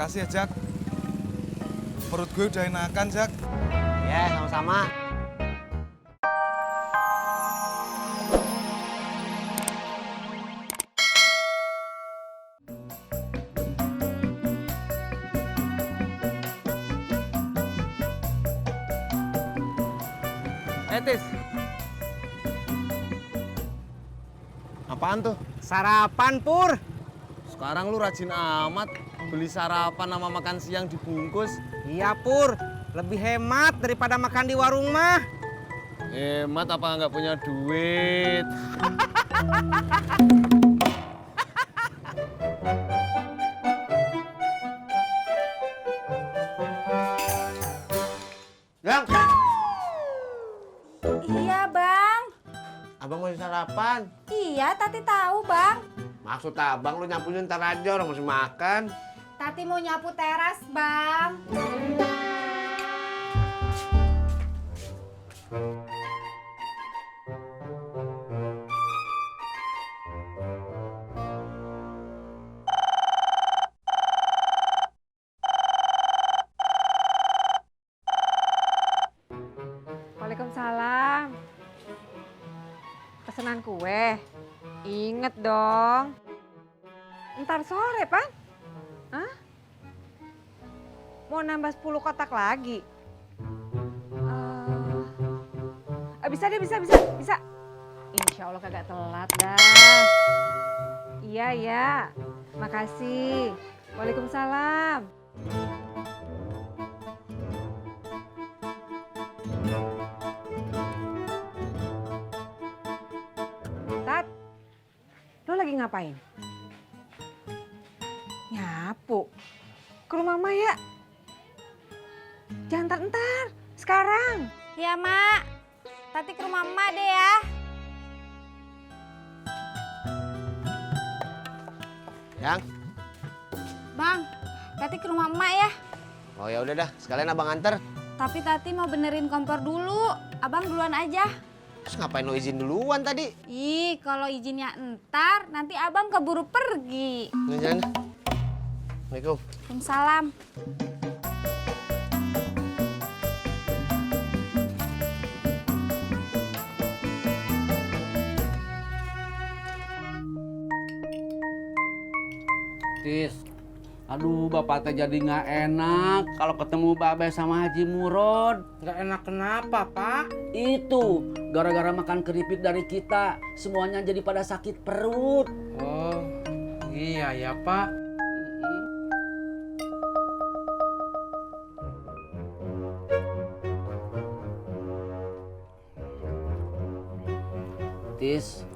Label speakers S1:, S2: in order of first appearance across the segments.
S1: Makasih ya, Jak. Perut gue udah enakan, Jak.
S2: Ya, sama-sama.
S3: Tis,
S2: Apaan tuh?
S3: sarapan Pur.
S4: Sekarang lu rajin amat beli sarapan sama makan siang dibungkus.
S3: Iya Pur, lebih hemat daripada makan di warung mah.
S4: Hemat apa nggak punya duit?
S2: Gang,
S5: Iya bang.
S2: abang mau sarapan.
S5: Iya Tati tahu bang.
S2: Maksud abang lu nyapunya ntar aja, orang masih makan.
S5: Tati mau nyapu teras bang.
S6: Waalaikumsalam. Pesanan kue. Ingat dong. Ntar sore, Pan. Hah? Mau nambah 10 kotak lagi? Bisa deh, bisa. Insya Allah kagak telat dah. Iya, ya. Makasih. Waalaikumsalam. Tat, lo lagi ngapain? Nyapu. Ke rumah Mak ya? Jangan ntar, sekarang.
S5: Ya mak. Tati ke rumah emak deh ya.
S2: Yang?
S5: Bang, Tati ke rumah emak ya.
S2: Oh ya udah dah, sekalian abang anter.
S5: Tapi Tati mau benerin kompor dulu. Abang duluan aja.
S2: Terus ngapain lo izin duluan tadi?
S5: Ih, kalau izinnya entar, nanti abang keburu pergi.
S2: Nih, jalan. Assalamualaikum.
S5: Waalaikumsalam.
S7: Tis, aduh bapak teh jadi nggak enak kalau ketemu Babe sama Haji Murod.
S3: Nggak enak kenapa Pak?
S7: Itu gara-gara makan keripik dari kita, semuanya jadi pada sakit perut.
S3: Oh, iya ya Pak.
S7: Tis,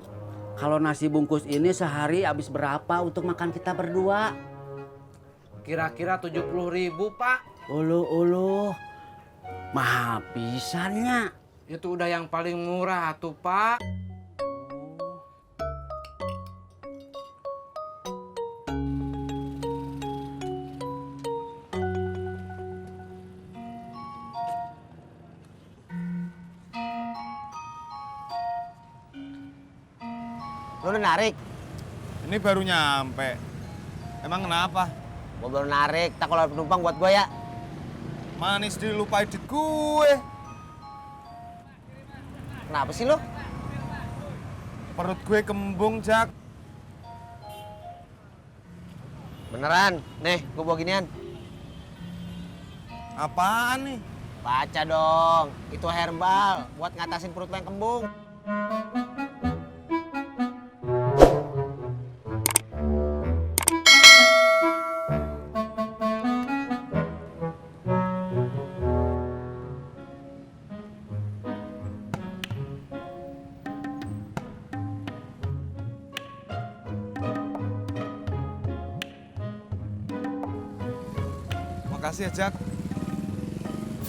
S7: kalau nasi bungkus ini sehari habis berapa untuk makan kita berdua?
S3: Kira-kira 70.000 Pak.
S7: Ulu, mahal pisannya.
S3: Itu udah yang paling murah tuh Pak.
S2: Lo udah narik?
S1: Ini baru nyampe. Emang kenapa?
S2: Gua baru narik, tak kalau ada penumpang buat gua ya.
S1: Manis dilupai di gue.
S2: Kenapa sih lo?
S1: Perut gue kembung, Jak.
S2: Beneran? Nih, gua bawa ginian.
S1: Apaan nih?
S2: Baca dong, itu herbal buat ngatasin perut lo yang kembung.
S1: Makasih ya, Jak.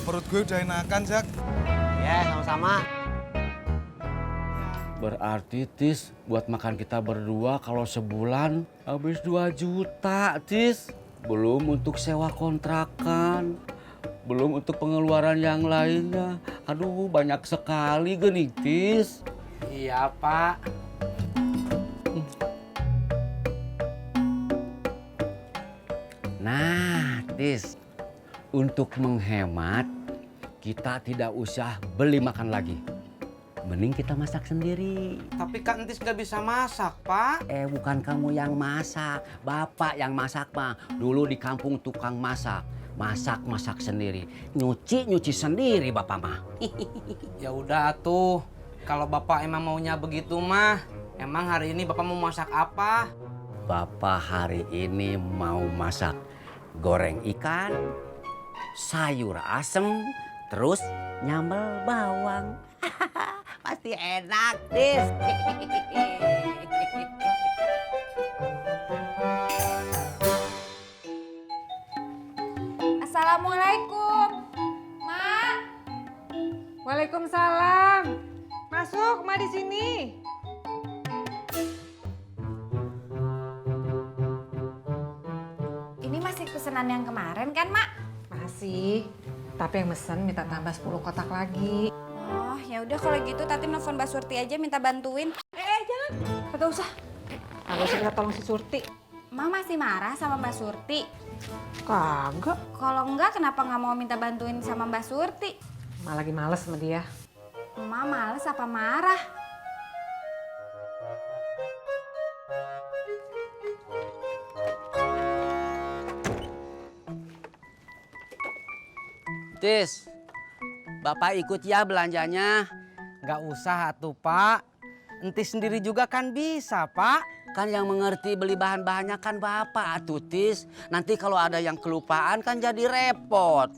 S1: Perut gue udah enakan, Jak.
S2: Ya, sama-sama.
S7: Berarti Tis, buat makan kita berdua kalau sebulan habis 2 juta, Tis. Belum untuk sewa kontrakan, belum untuk pengeluaran yang lainnya. Aduh, banyak sekali gini, Tis.
S3: Iya Pak.
S7: Nah, Tis, untuk menghemat kita tidak usah beli makan lagi. Mending kita masak sendiri.
S3: Tapi Kak Entis nggak bisa masak, Pak.
S7: Bukan kamu yang masak, bapak yang masak mah. Dulu di kampung tukang masak, masak sendiri, nyuci sendiri bapak mah.
S3: Ya udah tuh, kalau bapak emang maunya begitu mah, emang hari ini bapak mau masak apa?
S7: Bapak hari ini mau masak goreng ikan, sayur asem, terus nyambel bawang. Pasti enak, Tis.
S5: Assalamualaikum. Mak.
S6: Waalaikumsalam. Masuk, Ma di sini.
S5: Ini masih pesanan yang kemarin kan, Mak?
S6: Masih. Tapi yang mesen minta tambah 10 kotak lagi.
S5: Oh, ya udah kalau gitu Tati nelfon Mbak Surti aja minta bantuin.
S6: Jangan. Kagak usah. Kagak usah kita tolong si Surti.
S5: Mak masih marah sama Mbak Surti.
S6: Kagak.
S5: Kalau enggak kenapa nggak mau minta bantuin sama Mbak Surti?
S6: Ma lagi males sama dia.
S5: Emak males apa marah?
S7: Tis, bapak ikut ya belanjanya.
S3: Nggak usah atuh, Pak. Entis sendiri juga kan bisa, Pak.
S7: Kan yang mengerti beli bahan-bahannya kan bapak atuh, Tis. Nanti kalau ada yang kelupaan kan jadi repot.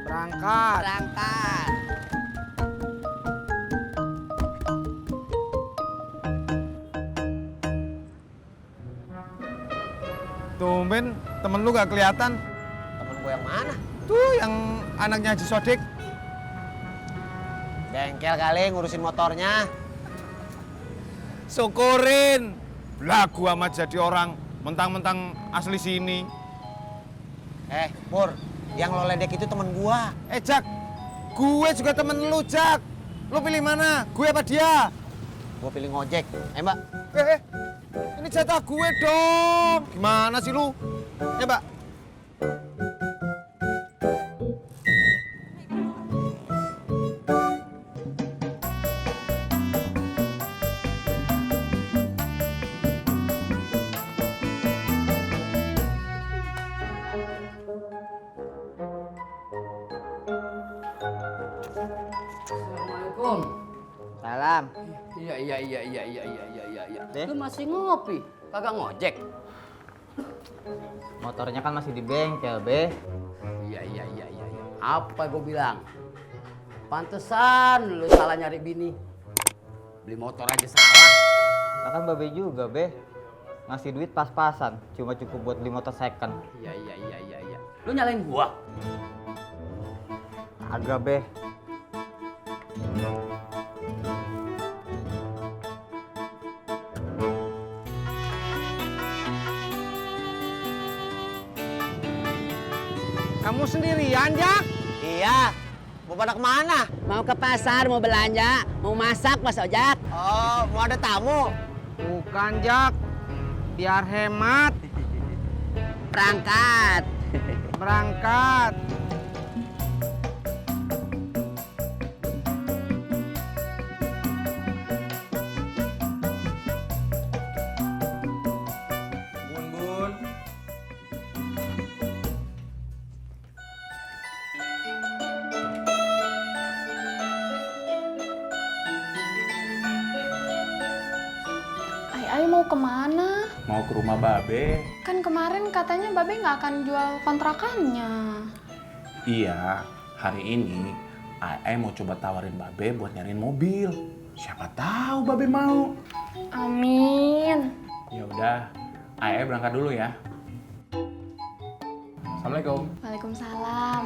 S3: Berangkat.
S7: Berangkat.
S1: Tumben temen lu gak kelihatan.
S2: Temen gue yang mana?
S1: Tuh yang anaknya Haji Sodik.
S2: Bengkel kali ngurusin motornya.
S1: Syukurin. Lah gua mah jadi orang mentang-mentang asli sini.
S2: Pur, yang lo ledek itu temen gua.
S1: Jak, gue juga temen lu, Jak. Lu pilih mana? Gue apa dia?
S2: Gua pilih ngojek. Mbak.
S1: Ini jatah gue dong. Gimana sih lu? Mbak.
S7: Assalamualaikum.
S2: Salam.
S7: Iya.
S2: Deh.
S7: Lu masih ngopi, kagak ngojek.
S2: Motornya kan masih di bengkel, Be.
S7: Iya. Apa gue bilang? Pantesan lu salah nyari bini. Beli motor aja salah.
S8: Lah kan Babe juga, Be. Ngasih duit pas-pasan, cuma cukup buat beli motor second.
S7: Iya. Lu nyalain gua.
S8: Agak, Be.
S3: Kamu sendirian, Jak?
S2: Iya. Mau pada kemana?
S7: Mau ke pasar, mau belanja, mau masak, Mas Ojak.
S2: Oh, mau ada tamu.
S3: Bukan, Jak. Biar hemat.
S7: Berangkat.
S3: Berangkat.
S1: Bun.
S9: Ai mau kemana?
S10: Mau ke rumah Babe.
S9: Kan kemarin katanya Babe nggak akan jual kontrakannya.
S10: Iya, hari ini Ai mau coba tawarin Babe buat nyariin mobil. Siapa tahu Babe mau.
S9: Amin.
S10: Ya udah, Ai berangkat dulu ya. Assalamualaikum.
S9: Waalaikumsalam.